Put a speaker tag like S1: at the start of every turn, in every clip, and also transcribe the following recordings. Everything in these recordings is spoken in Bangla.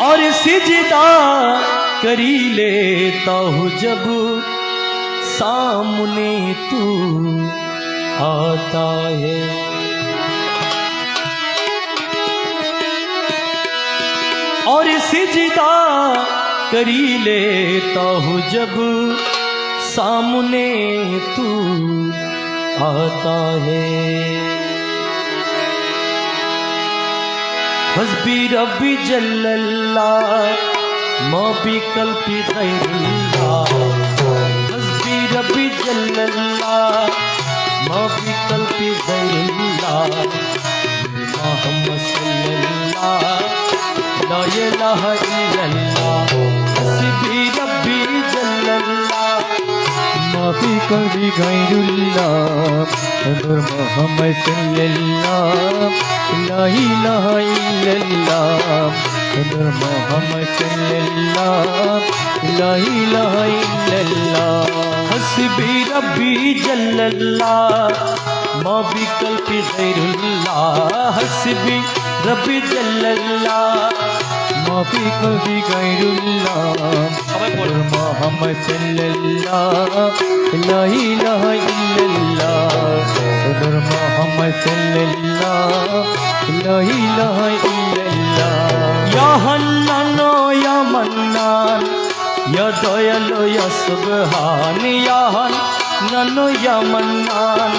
S1: और सिजदा करी लेता हूँ जब सामने तू आता है। और सिजदा करी लेता हूँ जब सामने तू आता है। हस्बी रब्बी जल्लल्लाह माँ भी कल्पी गैरुल्लाह। हस्बी रब्बी जल्लल्लाह माँ भी कल्पी गैरुल्लाह। मोहम्मद सल्लल्लाह ला इलाहा इल्लल्लाह। हस्बी रब्बी जल्लल्लाह
S2: माँ भी कल्पी गैरुल्लाह। नूर मोहम्मद सल्लल्लाह ला इलाहा इल्लल्लाह। नूर मोहम्मद सल्लल्लाह ला इलाहा इल्लल्लाह।
S1: हस्बी रब्बी जल्लल्लाह माँ भी कल्पी गैरुल्लाह। हस्बी रब्बी जल्लल्लाह
S2: माँ भी कल्पी गैरुल्लाह। नूर मोहम्मद सल्लल्लाह ला इलाहा इल्लल्लाह। नूर मोहम्मद सल्लल्लाह ला इलाहा इल्लल्लाह।
S1: या हन्नानो या मन्नान या दयालो या सुबहान। या हन्नानो या मन्नान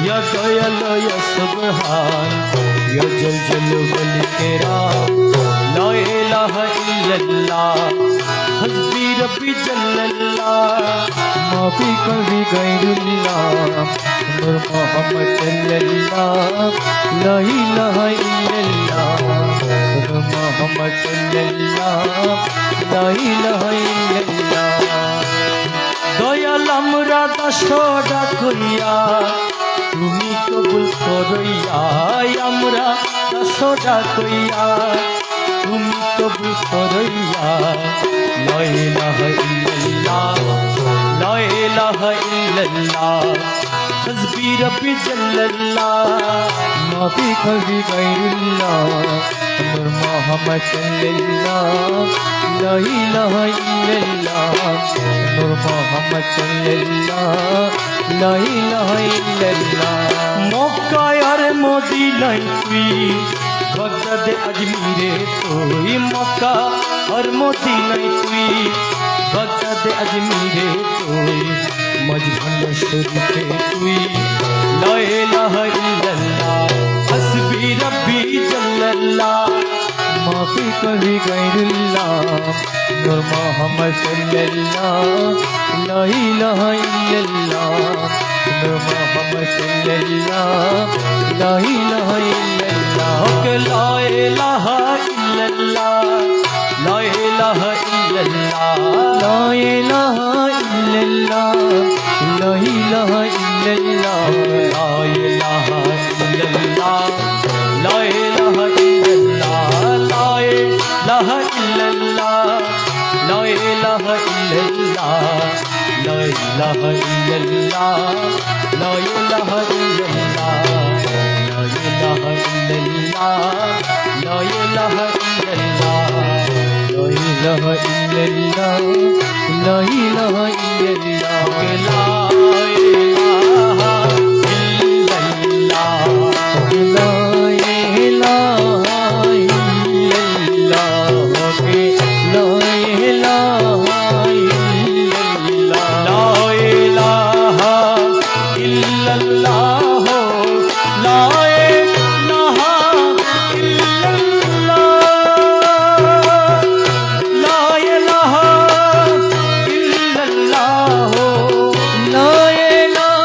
S1: या दयालो या सुबहान। या जल जल वल केरा ला इलाहा इल्लल्लाह। हस्बी रब्बी जल्लल्लाह
S2: माँ भी कल्पी गैरुल्लाह। नूर मोहम्मद सल्लल्लाह ला इलाहा इल्लल्लाह। नूर मोहम्मद सल्लल्लाह ला इलाहा इल्लल्लाह।
S1: दयाल আমরা দাসটা কইয়া তুমি কবুল করইয়া। আমরা দাসটা কইয়া তুমি কবুল করইয়া। লা ইলাহা ইল্লাল্লাহ লা ইলাহা ইল্লাল্লাহ। হস্বি রব্বি জাল্লাল্লাহ
S2: माँ भी कल्पी गैरुल्लाह। नूर मोहम्मद सल्लल्लाह ला इलाहा इल्लल्लाह। नूर मोहम्मद सल्लल्लाह ला इलाहा इल्लल्लाह।
S1: মক্কায় আর মদিনায় তুই বাগদাদে আজমিরে তুই। মক্কা আর মদিনায় তুই বাগদাদে আজমিরে তুই। মজভান্ড শরীফে তুই লা ইলাহা ইল্লাল্লাহ। হস্বি রব্বি জাল্লাল্লাহ
S2: माँ भी कल्पी गैरुल्लाह। नूर मोहम्मद सल्लल्लाह ला इलाहा इल्लल्लाह। नूर मोहम्मद सल्लल्लाह ला इलाहा इल्लल्लाह।
S1: ला इलाहा इल्लल्लाह ला इलाहा इल्लल्लाह।
S2: ला इलाहा इल्लल्लाह ला इलाहा इल्लल्लाह।
S1: ला इलाहा इल्लल्लाह ला इलाहा इल्लल्लाह। ला इलाहा इल्लल्लाह ला इलाहा इल्लल्लाह। ला इलाहा इल्लल्लाह ला इलाहा इल्लल्लाह। ला इलाहा इल्लल्लाह ला इलाहा इल्लल्लाह।
S2: ला इलाहा इल्लल्लाह ला इलाहा इल्लल्लाह।
S1: ला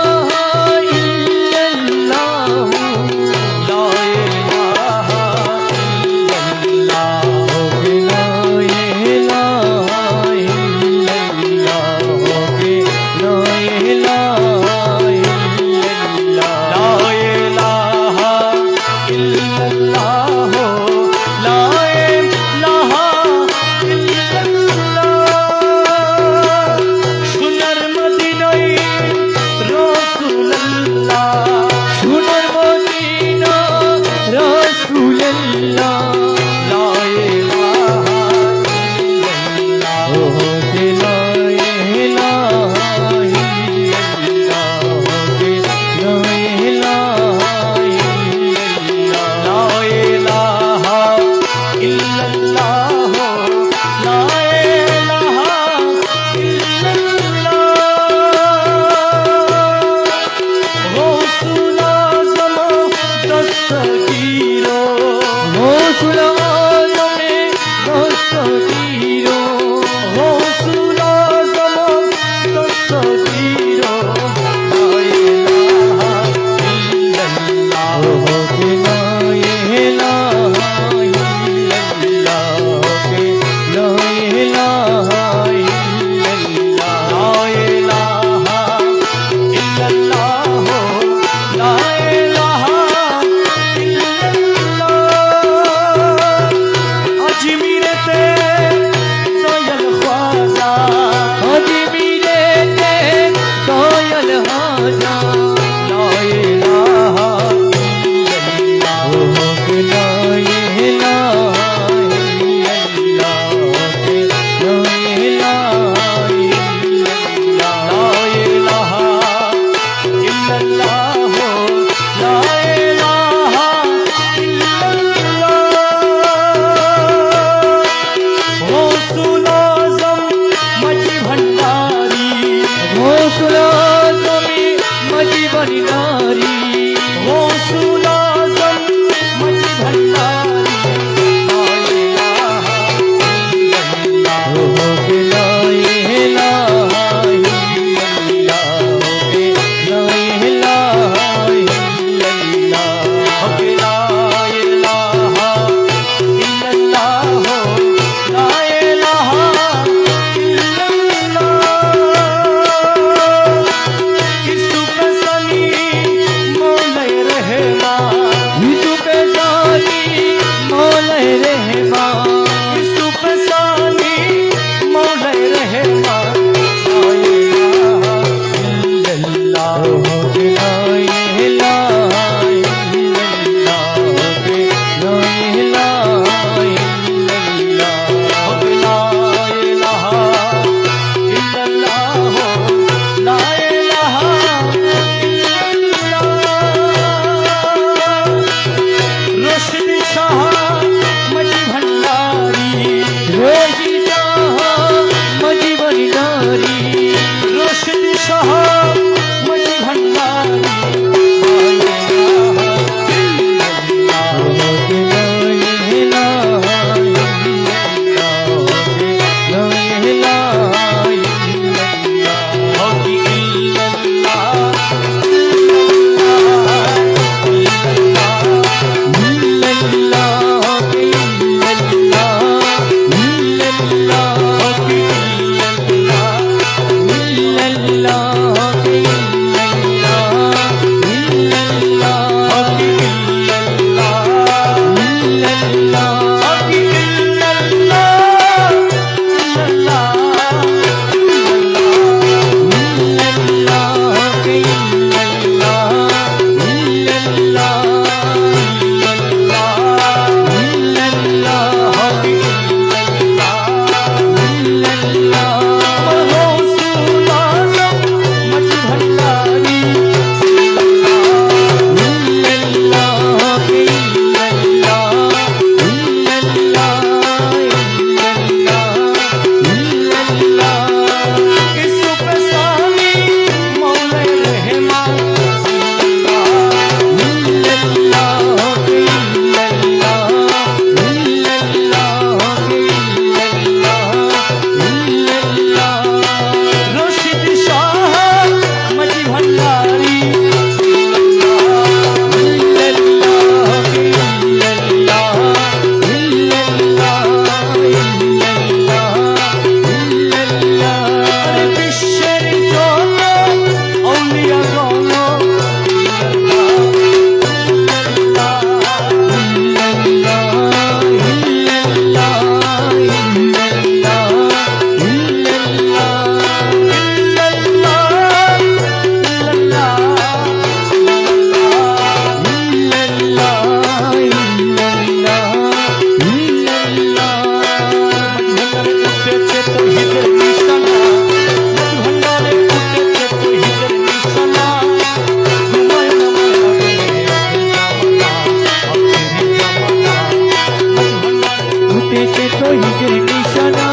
S2: উঠেছে তৌহিদের নিশানা,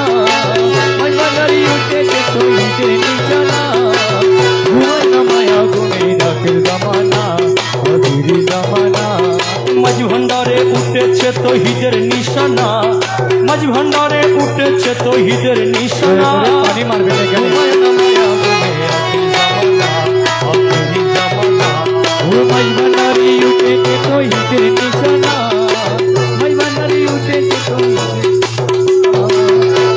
S2: মাঝবান্ডারি উঠেছে তৌহিদের নিশানা। ঘুমায় না মায়া গুনে রাতের জামানা, অধীর জামানা।
S1: মাঝ ভান্ডারে উঠেছে তৌহিদের নিশানা, মাঝ ভান্ডারে উঠেছে তৌহিদের নিশানা।
S2: পানি মারবে না কেন?
S1: ঘুমায় না মায়া গুনে রাতের জামানা, অধীর জামানা।
S2: ও মাঝবান্ডারি উঠেছে তৌহিদের নিশানা, মাঝবান্ডারি উঠেছে তৌহিদের নিশানা।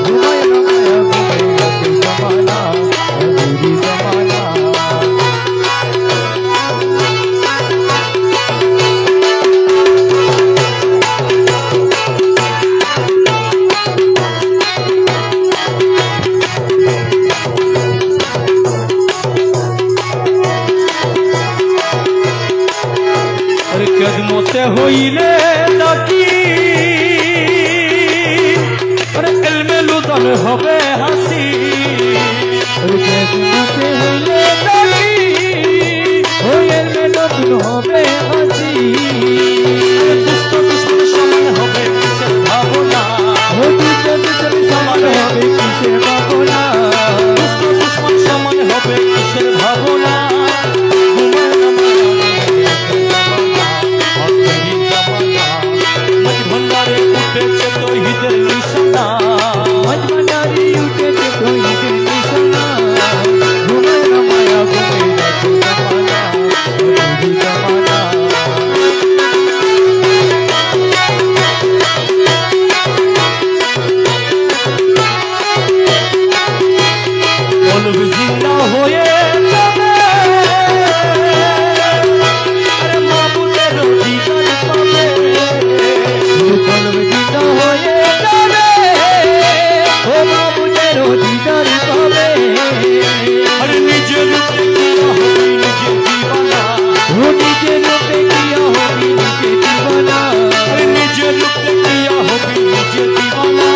S2: ঘুমায় না মায়া গুনে রাতের জামানা, অধীর জামানা।
S1: কদমতে হইলে নাকি এলমে লুদন হবে হাসি,
S2: কদমতে হইলে নাকি এলমে লুদন হবে হাসি।
S1: দুষ্ট দুশ্মন সমান হবে কিসের ভাবনা,
S2: দুষ্ট দুশ্মন সমান হবে কিসের ভাবনা,
S1: দুষ্ট দুশ্মন সমান হবে কিসের ভাবনা। ভান্ডারে উঠেছে তৌহিদের নিশানা,
S2: মাঝবান্ডারি উঠেছে তৌহিদের নিশানা। ঘুমায় না মায়া গুনে রাতের জামানা, অধীর জামানা।
S1: কলব জিন্দা হয়ে যাবে, আরে মাবুদের দিদার পাবে।
S2: কলব জিন্দা হয়ে যাবে, ও মাবুদের দিদার পাবে।
S1: আরে নিজের রূপে কিয়া হবি নিজে দিবানা,
S2: ও নিজের রূপে কিয়া হবি নিজে দিবানা।
S1: আরে নিজের রূপে কিয়া হবি নিজে দিবানা।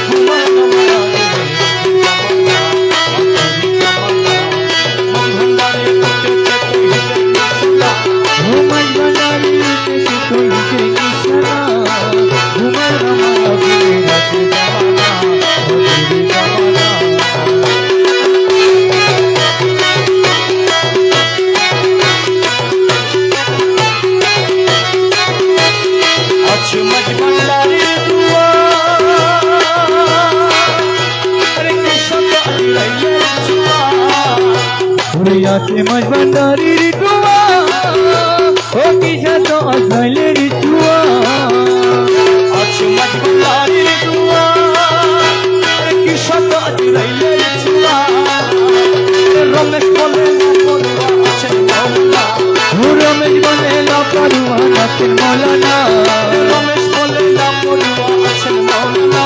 S1: ঘুমায় না মায়া
S2: ও মাঝবান্ডারি উঠেছে তৌহিদের নিশানা। ঘুমায় না মায়া গুনে রাতের জামানা, অধীর জামানা।
S1: আছে মাঝ ভান্ডারের দুয়ার, আরে কৃষক আইরাইয়ের জোয়ার।
S2: আছে মাঝবান্ডারির দুয়া, ও কিসা তো আজরাইলের চুয়া।
S1: আছে মাঝ ভান্ডারের দুয়ার, আরে কৃষক আইরাইয়ের জোয়ার। রমেশ বলে না পড়ুয়া আছেন মৌলা,
S2: ও রমেশ বলে লাপারুয়া নাচের মৌলানা।
S1: রমেশ বলে না পড়ুয়া আছেন মৌলা।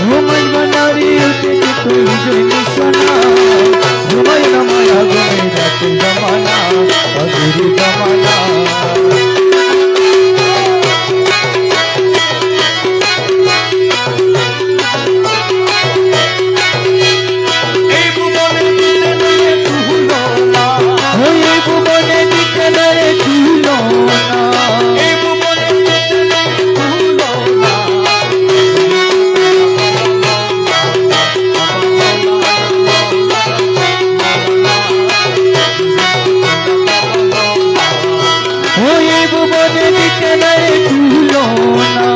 S2: ও মাঝবান্ডারি উঠেছে তৌহিদের নিশানা। ঘুমায় না মায়া গুনে রাতের জামানা, অধীর জামানা।
S1: এই ভুবনে দিতে নিয়ে তুহলো না,
S2: ওই ভুবনে দিতে নরে তুলো না,
S1: এই ভুবনে দিতে নিয়ে তুহলো না।
S2: ওই ভুবনে দিতে নরে তুলো না,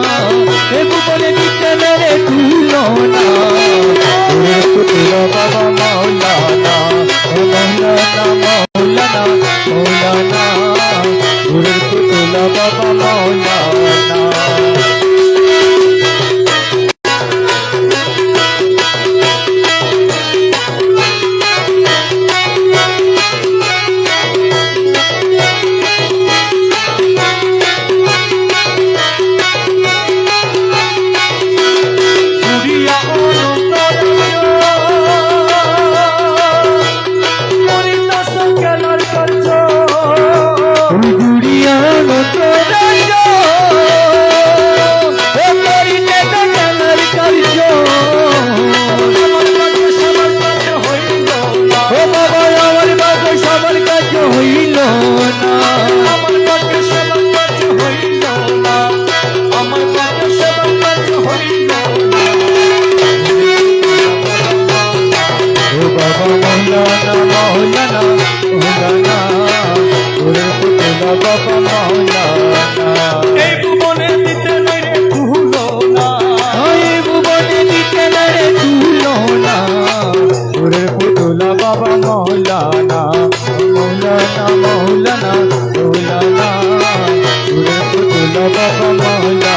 S2: এ ভুবনে দিতে নরে তুলো না। ওরে পুত্র বাবা মৌলানা, ও মৌলানা মৌলানা মৌলানা। ওরে পুত্র বাবা মৌলানা।
S1: ঘুরিয়া অনন্তরায় মরিতাস খেলার কার্য,
S2: গুড়িয়া নতরায় মৌলানা নূরের পুতুলা বাবা মৌলানা
S1: এই ভুবনে দিতে নাই রে তুলনা
S2: ওই ভুবনে দিতে না রে তুলনা নূরের পুতুলা বাবা মৌলানা মৌলানা মৌলানা মৌলানা নূরের পুতুলা বাবা মৌলানা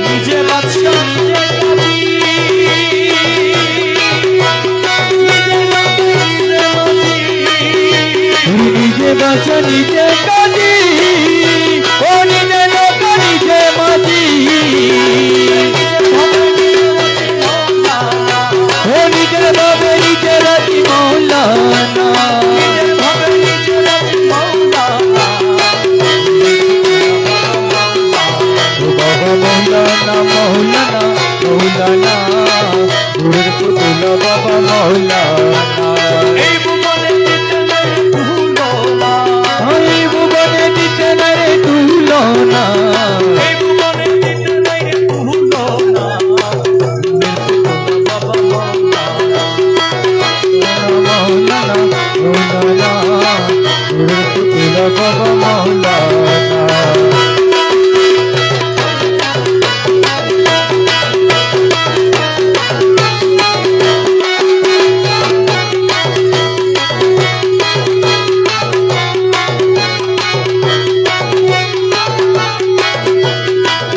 S1: নিজে বাদশা নিজে কাজী
S2: নিজে বাসা নিজে কাজী ও নিজে লোক নিজে মাঝি ও নিজের ভাবে নিজে রাজি মৌলানা ও বাবা মৌলানা মৌলানা মৌলানা নূরের পুতুলা বাবা মৌলানা
S1: এই ভুবনে দিতে নাই রে তুলনা
S2: ওই ভুবনে দিতে না রে তুলনা
S1: এই ভুবনে দিতে নাই রে তুলনা বাবা মৌলানা
S2: মৌলানা মৌলানা নূরের পুতুলা বাবা মৌলানা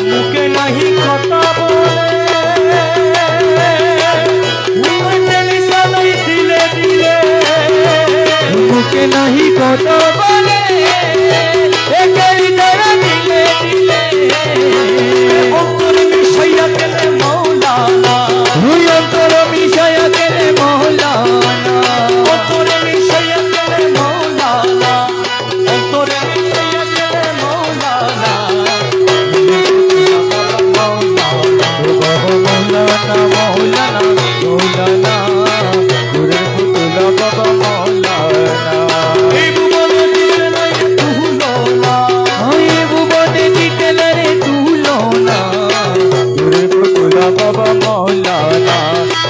S1: মুখে নাহি কথা বলে মুখে নিশানাই দিলে দিলে
S2: মুখে নাহি কথা বলে একাই দ্বারা দিলে দিলে
S1: অন্তর মিশাইয়া গেলে মৌলানা
S2: তুই অন্তর মিশায়া গেলে মৌলানা
S1: অন্তর মিশাইয়া গেলে মৌলানা অন্তর মিশাইয়া গেলে মৌলানা
S2: ও বাবা মৌলানা মৌলানা মৌলানা নূরের পুতুলা বাবা মৌলানা
S1: এই ভুবনে দিতে নাই রে তুলনা
S2: ওই ভুবনে দিতে না রে তুলনা নূরের পুতুলা বাবা মৌলানা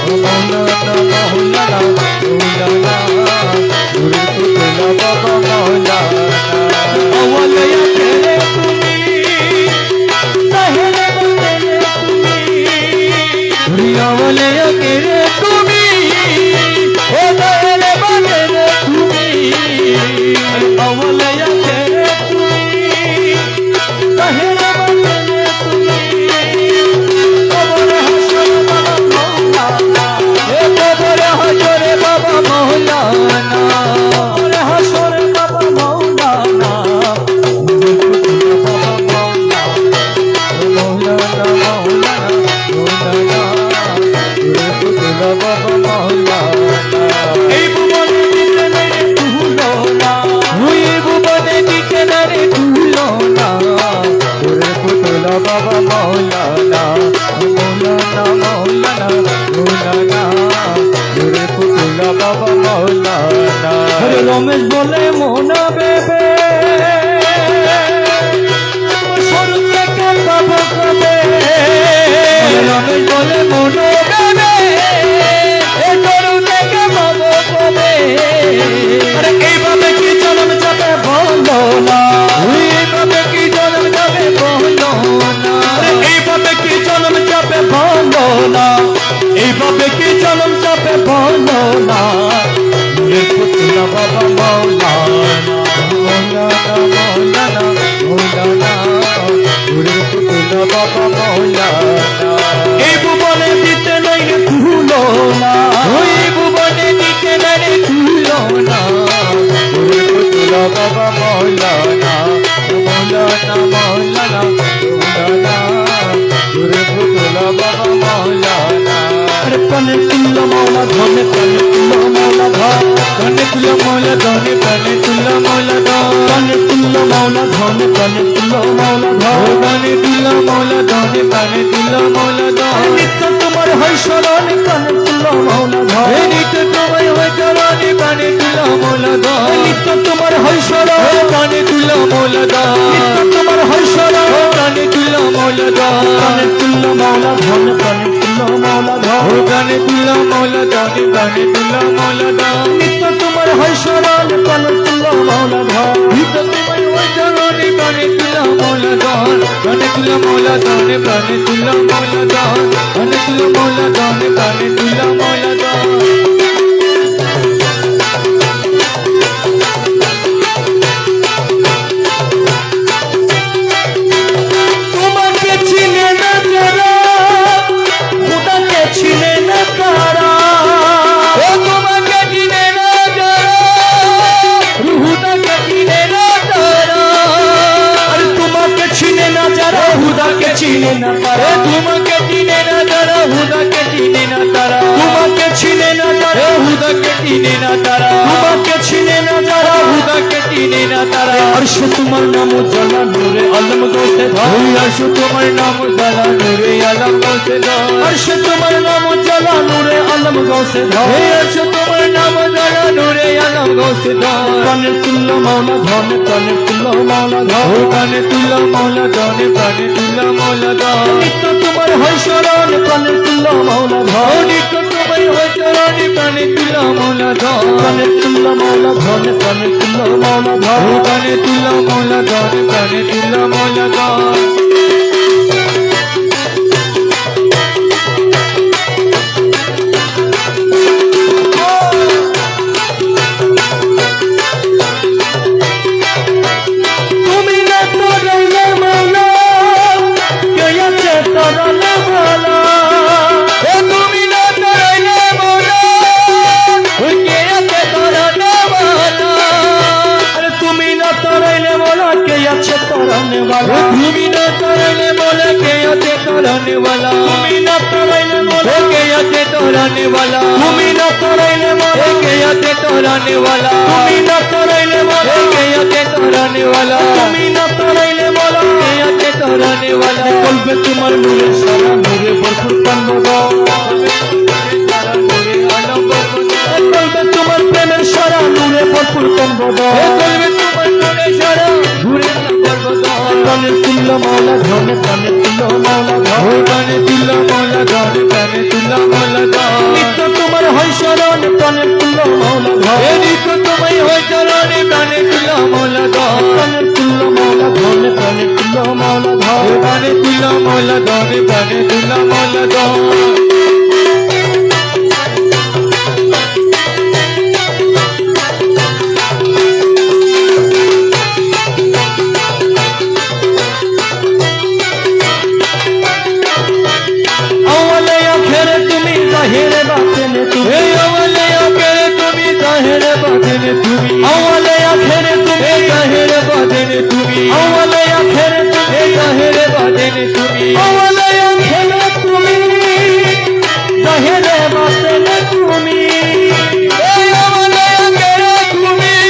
S2: ও মৌলানা মৌলানা মৌলানা নূরের পুতুলা বাবা মৌলানা
S1: অবলয়া তেরে তুমি তাহেরে বলে তুমি
S2: দুনিয়া বলে কেরে তুমি ও দয়ালে বলে রে তুমি
S1: অবলয়া তেরে তুমি তাহেরে বলে তুমি কবর হাসর বাবা মৌলানা
S2: এ কবরে হাজরে বাবা মৌলানা
S1: কবর হাসর বাবা মৌলানা
S2: মৌলানা মৌলানা মৌলানা নূরের পুতুলা বাবা মৌলানা
S1: এই ভুবনে দিতে নাই রে তুলনা
S2: ওই ভুবনে দিতে না রে তুলনা নূরের পুতুলা বাবা মৌলানা মৌলানা মৌলানা মৌলানা নূরের পুতুলা বাবা মৌলানা
S1: আরে রমেশ বলে মোনা বেবে সরু থেকে পাবো কবে
S2: রমেশ বলে মনো গাবে এ তরু থেকে পাবো কবে
S1: আরে এইভাবে কি জন্ম যাবে বলো না
S2: এইভাবে কি জন্ম যাবে বলো না
S1: আরে এইভাবে কি জন্ম যাবে বলো না এইভাবে কি জন্ম যাবে বলো না নূরের পুতুলা বাবা মৌলানা
S2: মৌলানা মৌলানা মৌলানা নূরের পুতুলা বাবা মৌলানা
S1: এই ভুবনে দিতে নাই রে তুলনা
S2: ওই ভুবনে দিতে না রে তুলনা নূরের পুতুলা বাবা মৌলানা মৌলানা মৌলানা মৌলানা নূরের পুতুলা বাবা মৌলানা
S1: আরে পানে তুল্লা মৌলা ধনে পানে তুল্লা মৌলা ধন
S2: কনে তুলা মৌলা ধনে কনে তুলা মৌলা ধন
S1: পানে তুল্লা মৌলা ধনে পানে তুল্লা মৌলা ধন
S2: কনে তুলা মৌলা ধনে কনে তুলা মৌলা ধন
S1: নিত্য তোমার হয় স্মরণ কানে তুল্লা মৌলা ধন
S2: এই নিত্য তোমায় হয়
S1: ধন প্রাণে তুল্য মৌলা ধন
S2: প্রাণে তুল্য মৌলা ধন প্রাণে তুল্য মৌলা ধন
S1: নিত্য তোমার হয় শরণ প্রাণে তুল্য মৌলা ধন
S2: নিত্য তোমার হয় শরণ প্রাণে তুল্য মৌলা ধন প্রাণে তুল্য মৌলা ধন প্রাণে তুল্য মৌলা ধন প্রাণে তুল্য মৌলা ধন প্রাণে তুল্য মৌলা ধন
S1: তোমাকে চিনে না যারা খোদাকে চিনে না তারা
S2: ও তোমাকে চিনে না যারা রুহুদাকে চিনে না তারা
S1: আরে তোমাকে চিনে না যারা হুদাকে চিনে না তারা
S2: তোমাকে চিনে না যারা হুদাকে চিনে না তারা
S1: তোমাকে চিনে না যারা
S2: হুদাকে চিনে না তারা
S1: তোমাকে চিনে না যারা
S2: হুদাকে চিনে না তারা
S1: अर्श तुम्हार नाम उजाला नूरे आलम गौसे धार
S2: अर्श तुम्हार नाम उजाला नूरे आलम गौसे धार
S1: अर्श तुम्हार नाम उजाला नूरे आलम गौसे धार
S2: अर्श तुम्हार नाम उजाला नूरे आलम गौसे धार
S1: प्राणे तुल्य मौला धन प्राणे तुल्य मौला धन
S2: प्राणे तुल्य मौला धन प्राणे तुल्य मौला धन
S1: नित्य तुम्हार है शरण प्राणे तुल्य मौला धन
S2: नित्य तुम्हार है शरण प्राणे तुल्य मौला धन
S1: प्राणे तुल्य मौला धन प्राणे तुल्य मौला धन
S2: प्राणे तुल्य मौला धन प्राणे तुल्य मौला धन
S1: তুমি না তরাইলে মৌলা কে আছে তরালে মৌলা
S2: তুমি না তরাইলে মৌলা কে আছে তরালে মৌলা
S1: अरे তুমি না তরাইলে মৌলা কে আছে তরানে वाला
S2: তুমি না তরাইলে মৌলা কে আছে তরানে वाला
S1: তুমি না তরাইলে মৌলা
S2: কে আছে তরানে वाला
S1: তুমি না তরাইলে মৌলা
S2: কে আছে তরানে वाला
S1: তুমি না তরাইলে মৌলা
S2: কে আছে তরানে वाला
S1: তুমি না তরাইলে মৌলা
S2: কে আছে তরানে वाला
S1: কলবে তোমার নূরে সারা নূরে ভরপুর কান্দ কলবে তোমার প্রেমের সারা নূরে ভরপুর কান্দ
S2: কলবে তোমার নূরে সারা ঘুরে
S1: প্রাণে তুল্য মৌলা ধন প্রাণে তুল্য মৌলা ধন
S2: প্রাণে তুল্য মৌলা ধন প্রাণে তুল্য মৌলা ধন
S1: নিত্য তোমার হয় শরণ প্রাণে তুল্য মৌলা ধন
S2: নিত্য তোমায় হয় চরণ প্রাণে তুল্য মৌলা ধন
S1: প্রাণে তুল্য মৌলা ধন প্রাণে তুল্য মৌলা ধন
S2: প্রাণে তুল্য মৌলা ধন প্রাণে তুল্য মৌলা ধন
S1: अवले आखिर तुम्ही जाहिर बातें तुम्ही
S2: अवले आखिर तुम्ही जाहिर बातें तुम्ही
S1: अवले आखिर तुम्ही
S2: जाहिर बातें तुम्ही
S1: अवले आखिर तुम्ही
S2: जाहिर बातें तुम्ही
S1: अवले आखिर तुम्ही जाहिर बातें तुम्ही
S2: अवले आखिर तुम्ही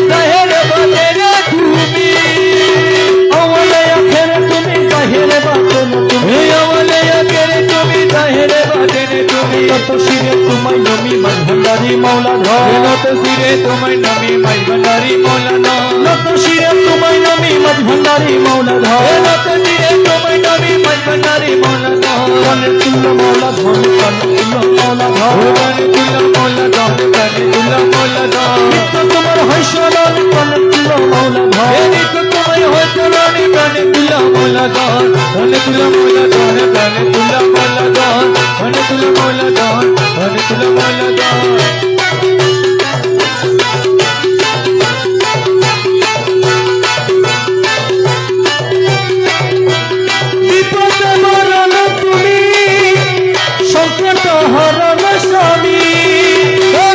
S2: जाहिर बातें तुम्ही
S1: अवले आखिर तुम्ही जाहिर बातें तुम्ही
S2: अवले आखिर तुम्ही जाहिर बातें तुम्ही
S1: तत शिरे तुम्हारी नमी मन भंडारी मौला धन
S2: নত শিরে তোমায় নামে মাই ভান্ডারি মৌলা ধন
S1: নত শিরে তোমায় নমি মন ভंडारी मौला धन
S2: নত শিরে তোমায় নামে মাই ভান্ডারি মৌলা ধন
S1: প্রাণে তুল্য মৌলা ধন প্রাণে তুল্য মৌলা ধন
S2: প্রাণে তুল্য মৌলা ধন প্রাণে তুল্য মৌলা ধন
S1: নিত্য তোমার হয় শরণ প্রাণে তুল্য মৌলা ধন
S2: নিত্য তোমায় হয় চরণ প্রাণে তুল্য মৌলা ধন প্রাণে তুল্য মৌলা ধন প্রাণে তুল্য মৌলা ধন প্রাণে তুল্য মৌলা ধন প্রাণে তুল্য মৌলা ধন
S1: বিপদে মরণ তুমি সংকট হরণ স্বামী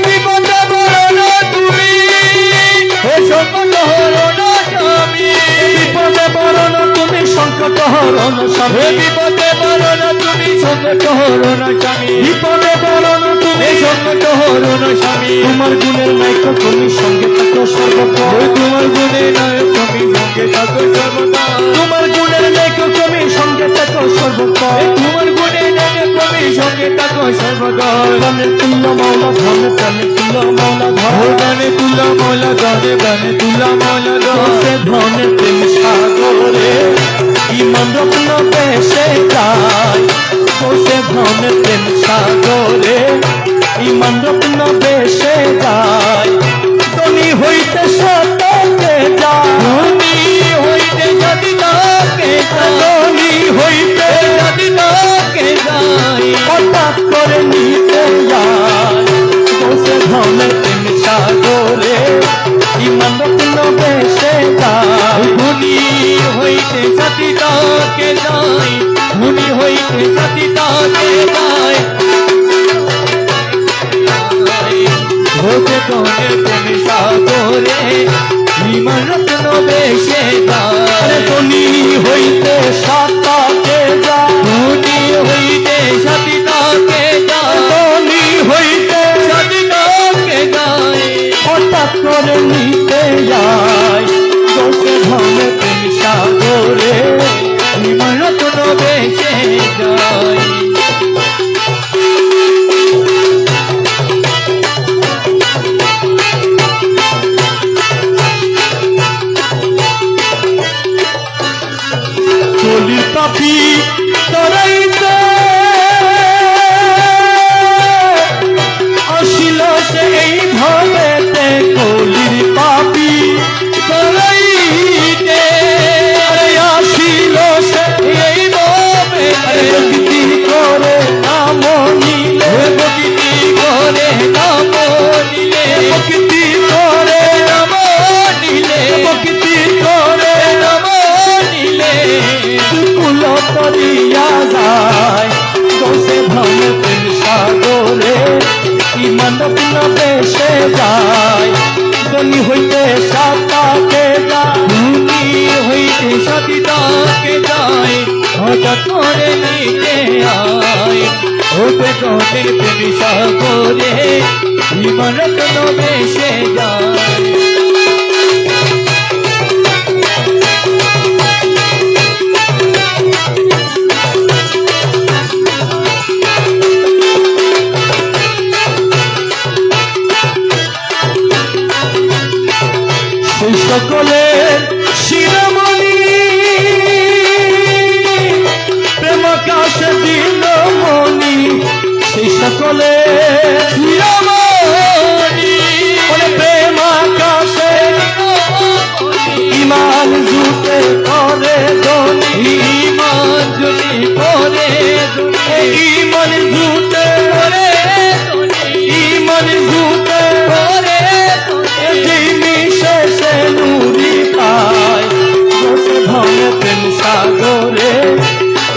S2: বিপদে মরণ তুমি সকল হরণ স্বামী
S1: বিপদে মরণ তুমি সংকট হরণ স্বামী
S2: বিপদে মরণ তুমি সংকট হরণ স্বামী
S1: বিপদে মরণ তুমি
S2: সংকট হরণ স্বামী
S1: তোমার গুণের নায়ক তুমি সঙ্গে থাকো সর্বদা
S2: তোমার গুণে নয় তুমি সঙ্গে থাকো সর্বদা
S1: তোমার গুণের নায়ক তুমি সঙ্গে থাকো সর্বদা
S2: তোমার গুণে নয় তুমি সঙ্গে থাকো সর্বদা
S1: প্রাণে তুল্য মৌলা ধন প্রাণে তুল্য মৌলা ধন
S2: প্রাণে তুল্য মৌলা ধন প্রাণে তুল্য মৌলা ধন
S1: সে ধনে প্রেম সাগরে ইমান রত্ন পেশে বেশে যায় ধনী হইতে শতকে যায়
S2: ধনী হইতে যদি তাকে
S1: ধনী হইতে
S2: যদি তাকে যাই
S1: হঠাৎ করে নিতে যায় বসে ধনে প্রেম সাগরে ইমান রত্ন বেশে যায়
S2: ধনী হইতে যদি তাকে যাই ধনী হইতে যদি তাকে যাই বসে ধনে প্রেম সাগরে ইমান রত্ন বেশে যায়
S1: ধনী হইতে সাতাকে যায়
S2: ধনী হইতে যদি তাকে যাই
S1: ধনী হইতে
S2: যদি তাকে যাই
S1: হঠাৎ করে নিতে যায় বসে ধনে প্রেম সাগরে
S2: ইমান রত্ন বেশে যায়
S1: কলির পাপি তরাইতে আসিল সে এই ভাবেতে কলির পাপি
S2: তরাইতে
S1: আরে আসিল সে
S2: এই ভাবে
S1: আরে ভক্তি করে নাম নিলে
S2: ভক্তি করে নাম নিলে
S1: ভক্তি করে
S2: নাম নিলে
S1: ভক্তি করে
S2: নাম নিলে
S1: কুল তরিয়া যায় দোষে ধন প্রেম সাগরে ইমান রত্ন বেশে যায় ধনী হইতে সাতাকে যায়
S2: ধনী হইতে সতী তাকে যায় হঠাৎ করে নিতে আয় ওতে গণের প্রেম সাগরে ইমান রত্ন বেশে যায়
S1: সেই সকলের শিরোমণি প্রেমাকাশ দিল মণি সেই সকলের
S2: শিরোমণি
S1: ওরে প্রেমাকাশে ইমান জুটে করে ধনী
S2: ইমান যদি করে
S1: ইমান জুটে
S2: করে
S1: ইমান জুটে
S2: করে
S1: যিনি শেষে নুরি পায় বসে ধনে প্রেম সাগরে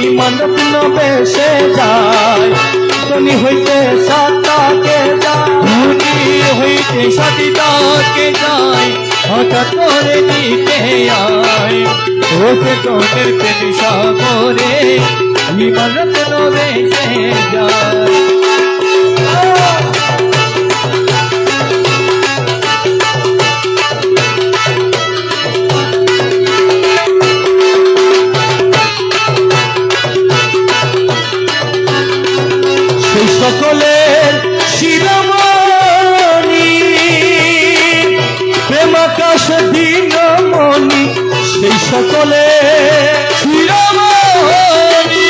S1: ইমান রত্ন বেশে যায় ধনী হইতে সাতাকে যায়
S2: ধনী হইতে সতী তাকে যায় হঠাৎ করে নিতে আয় ওকে তোদের প্রেম সাগরে ইমান রত্ন বেশে যায়
S1: সেই সকলের শিরোমণি প্রেমাকাশ দিন মণি সেই সকলের
S2: শিরোমণি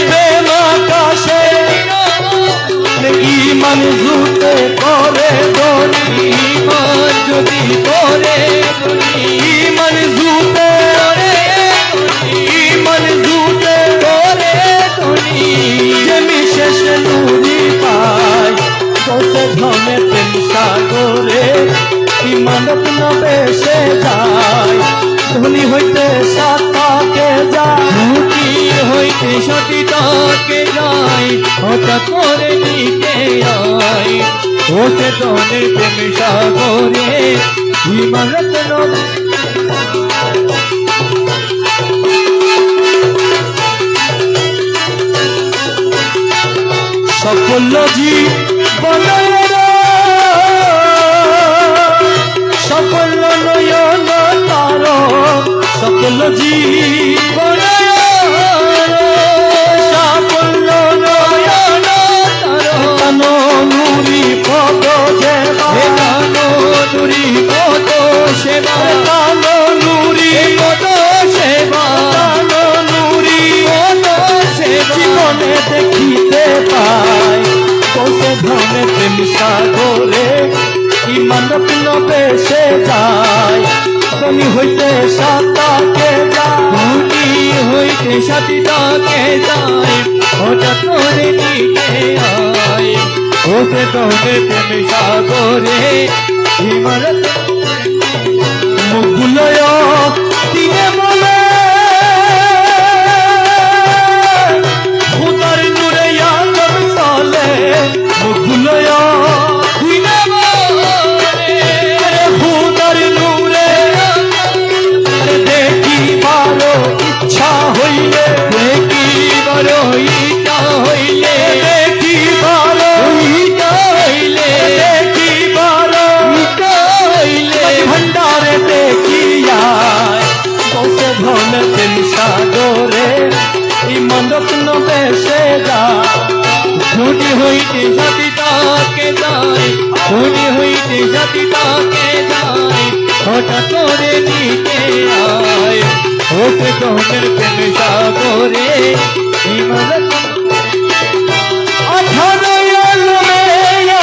S1: প্রেমাকাশে ইমান জুটে করে ধনী
S2: ইমান যদি করে
S1: ইমান জুটে ইমান জুটে
S2: করে ধনী
S1: যে বিশেষ নুরি পায় বসে ধনে প্রেম সাগরে ইমান রত্ন বেশে যায় ধনী হইতে সাতাকে যায়
S2: ধনী হইতে সতী তাকে যায় হঠাৎ করে নিতে আয় ওতে ধনের প্রেম সাগরে ইমান রত্ন
S1: সকল জীবন সকল নয়ন তার সকল জীবন সকল নয়ন তার নুরি পদ যেবা
S2: নুরি কত সেবা
S1: নুরি
S2: কত সেবা
S1: নুরি
S2: কত সেবা
S1: জীবনে দেখিতে পাই বসে সাগরে ইমান রত্ন বেশে যায় ধনী হইতে সাতাকে যায়
S2: ধনী হইতে সাথী তাকে যায় হঠাৎ করে নিতে আয় ওকে তোকে প্রেম সাগরে ইমারত
S1: মুখগুলোয় দিনে বলে খুদার নূরে আদম চলে মুখগুলোয় দিনে বলে খুদার নূরে দেখিবার ইচ্ছা হইলে
S2: দেখিবার ইচ্ছা হইলে
S1: দেখিবার
S2: ইচ্ছা হইলে
S1: দেখিবার
S2: ইচ্ছা হইলে
S1: ভণ্ডারে দেখিয়া বসে ধন দিন সাগরে ইমান রত্ন বেশে যায়
S2: ধনী হইতে সাথী তাকে যায় ধনী হইতে সাথী তাকে যায় হঠাৎ করে নিতে আয় ওকে তোদের প্রেম সাগরে ইমারত
S1: 18 আলমে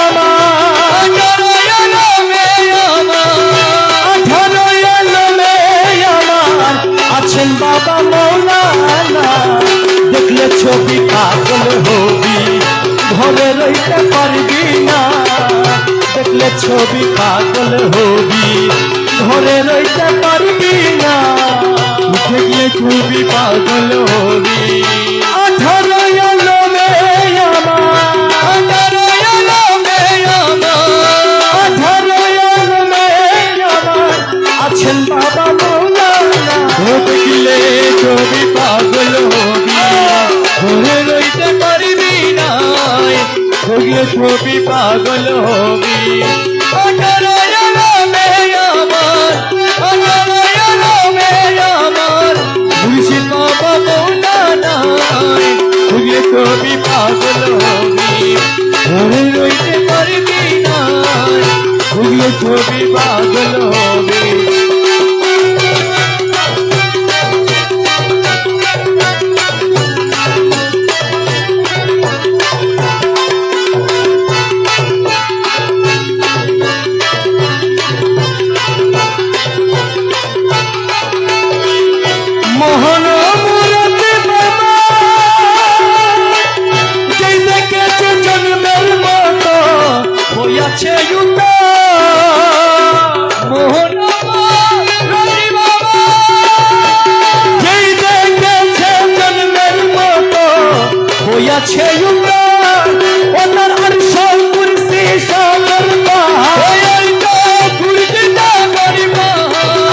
S1: আমার 18 আলমে আমার আছেন বাবা মৌলানা দেখলে ছবি পাগল হবি ঘরে রইতে পারবি না দেখলে ছবি পাগল হবি ঘরে রইতে পারবি না
S2: দেখলে ছবি পাগল হবি
S1: 18 আলমে আমার
S2: 18 আলমে আমার
S1: 18 আলমে আমার আছেন বাবা মৌলানা
S2: দেখলে ছবি পাগল হবি ঘরে রইতে পারবি না দেখলে ছবি পাগল হবি 18 আলমে আমার 18 আলমে আমার মুর্শিদ বাবা মৌলানা দেখলে ছবি পাগল হবি ঘরে রইতে পারবি না দেখলে ছবি পাগল হবি
S1: মোহন মুরতি বাবা যেই দেখেছে জন্মের মতো হইয়াছে ইউতা
S2: মোহন রবি বাবা
S1: যেই দেখেছে জন্মের মতো হইয়াছে ইউতা ওনার আরশ কুরসি সাগর পাহাড়
S2: ওই তো কুর্তিটা গরিমা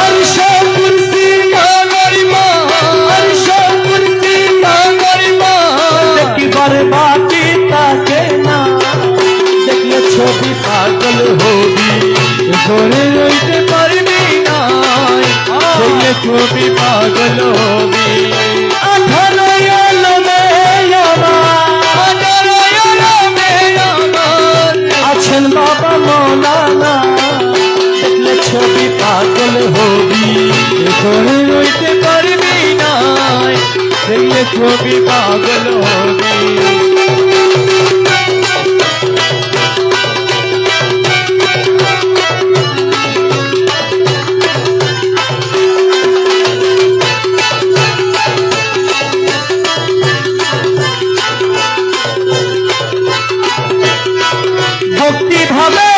S1: আরশ কুরসি
S2: গরিমা
S1: আরশ কুরসি
S2: গরিমা
S1: দেখিবার বাকি তাকে না দেখলে ছবি পাগল হবি
S2: ঘরে রইতে পারবি না দেখলে ছবি পাগল হবি
S1: 18 আলমে আমার
S2: 18 আলমে আমার
S1: আছেন বাবা মৌলানা দেখলে ছবি পাগল হবি
S2: ঘরে রইতে পারবি না দেখলে ছবি পাগল হবি
S1: ভক্তি ভাবে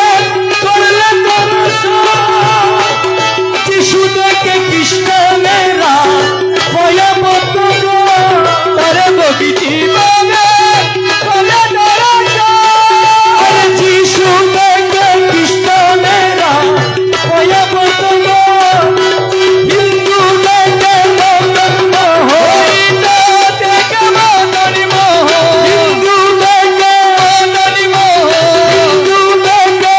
S1: করলে যিশু দেখে কৃষ্ণ মেরা ভয়াবত
S2: তারে বগিটি বাবে বলে
S1: আরে যিশু দেখে কৃষ্ণ মেরা ভয়াবত হিন্দু দেখে মদন মোহন হিন্দু দেখে হিন্দু দেখে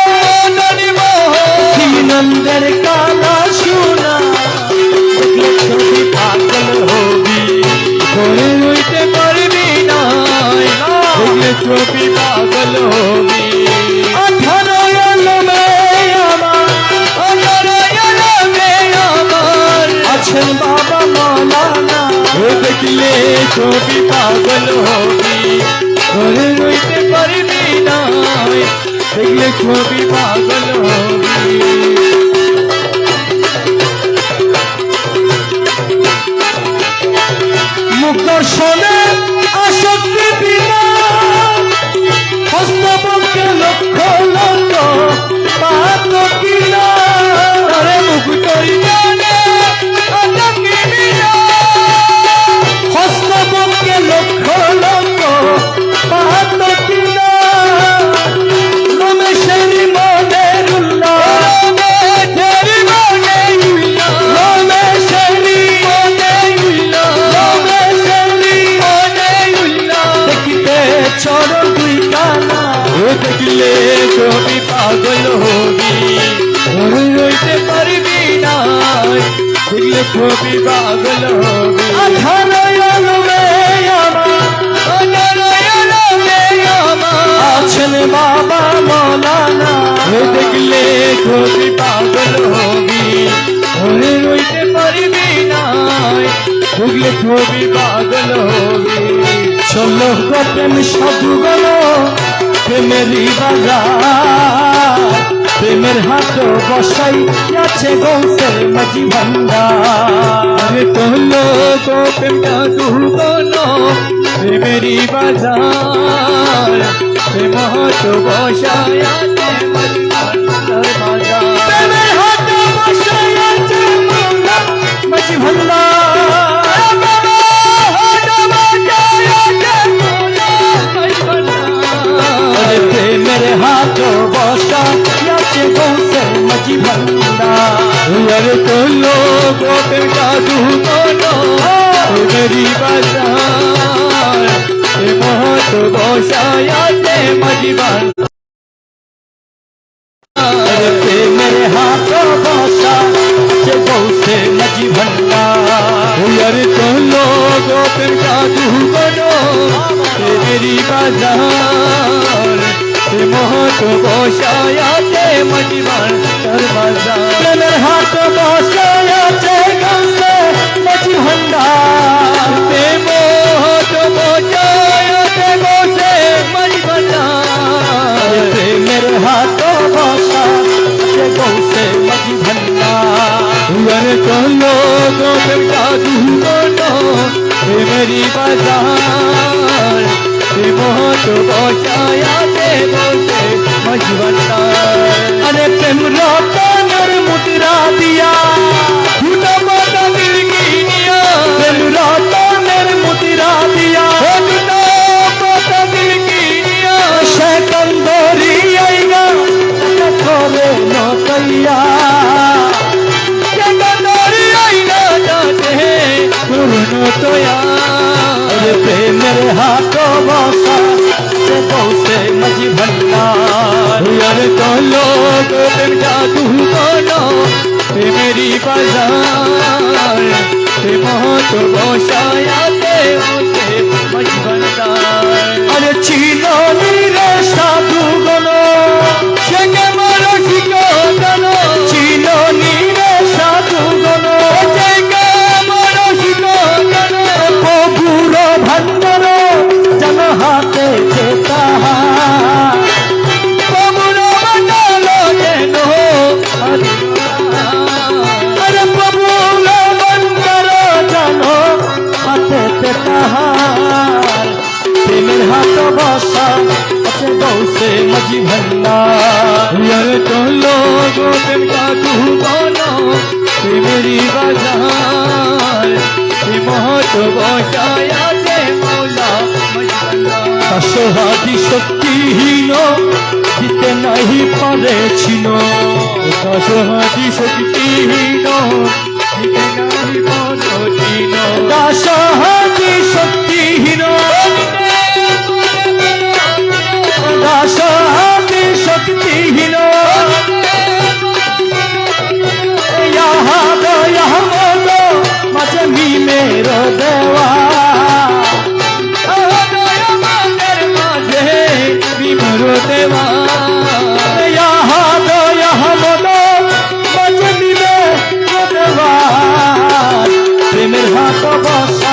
S2: ছবি পাগল হবি
S1: মুখদর্শনে আসক্তি বিনা হস্তপক্ষে লক্ষ লক্ষ পাত কিনা
S2: আরে মুখ তৈরি
S1: হস্তপক্ষে লক্ষ লক্ষ পাত কিনা রমেশেরি মনের উল্লাস রমেশেরি মনের দেখিতে চরণ দুই কানা
S2: দেখলে ছবি পাগল হবি ধরে রইতে পারবি না দেখলে ছবি পাগল হবি
S1: আধার আলোবে আমার আছেন বাবা মৌলানা
S2: দেখলে ছবি পাগল হবি ধরে রইতে পারবি না দেখলে ছবি পাগল হবি
S1: চলো গো প্রেম সাধুগণ প্রেমেরই বাজার প্রেমের হাত বসাই আছে গৌসের মাঝি ভান্ডার
S2: আরে তোলো গো প্রেমটা দুগন প্রেমেরই বাজার প্রেম হাত বসায় আছে বাজার
S1: প্রেমের হাত বসাই আছে মাঝি ভান্ডার আরে প্রেমের হাত বসা আছে গৌসের মাঝি ভান্ডার
S2: আরে তোলো গো প্রেমটা দুগন প্রেমেরই বাজার প্রেম হাত বসায় আছে মজিবান
S1: আরে প্রেমের হাত বসা আছে গৌসের মাঝি ভান্ডার
S2: আরে তোলো গো প্রেমটা দুগন প্রেমেরই বাজার প্রেম হাত বসায় আছে মজিবান বাজার
S1: প্রেমের হাত বসা আছে গৌসের মাঝি ভান্ডার
S2: প্রেম হাত বসায় আছে বসে মজিবান
S1: প্রেমের হাত বসা আছে গৌসের মাঝি ভান্ডার
S2: আরে তোলো গো প্রেমটা দুগন প্রেমেরই বাজার প্রেম হাত বসায় আছে বসে মজিবান
S1: আরে প্রেম রতনের মুদ্রা দিয়া
S2: ফুটা পাতা দিলকিনিয়া
S1: প্রেম রতনের মুদ্রা দিয়া
S2: ফুটা পাতা দিলকিনিয়া
S1: সে কন্দরি আইগা করে নতইয়া
S2: কেদারি আইনা যাতে পূর্ণ তোয়া
S1: আরে প্রেমের হাত বসা সে গৌসে মাঝি ভান্ডার
S2: আরে তোলো গো প্রেমটা দুগন প্রেমেরই বাজার প্রেম হাত বসায় আছে বসে মজবন্দার
S1: আরে ছিল নীরে সাধুগণ
S2: সে কেমন শিকোদন
S1: ছিল নীরে সাধুগণ
S2: সে কেমন শিকোদন
S1: প্রভুর ভান্ডার জন হাতে চেতা
S2: কমল বানাল যেন
S1: আরে প্রভুর ভান্ডার জন হাতে তাহার প্রেমের হাত বসা আছে গৌসে মাঝি ভান্ডার
S2: আরে তোলো গো প্রেমটা দুগন প্রেমেরই বাজার প্রেম হাত বসায় আছে মৌলা মজবন্দার
S1: দাসহাদি শক্তিহীন দিতে নাহি পারে ছিল
S2: দাসহাতি শক্তিহীন দিতে নাহি পারছিন
S1: দাসহাদি শক্তিহীন দাসহাদি শক্তিহীন ইয়াহাদ ইয়াহমদ মাঝে মিমের দেওয়া
S2: আমাদের মাঝে বিমর দেওয়া
S1: ইয়াহাদ ইয়াহমদ মাঝে মিমের দেওয়া প্রেমের হাত বসা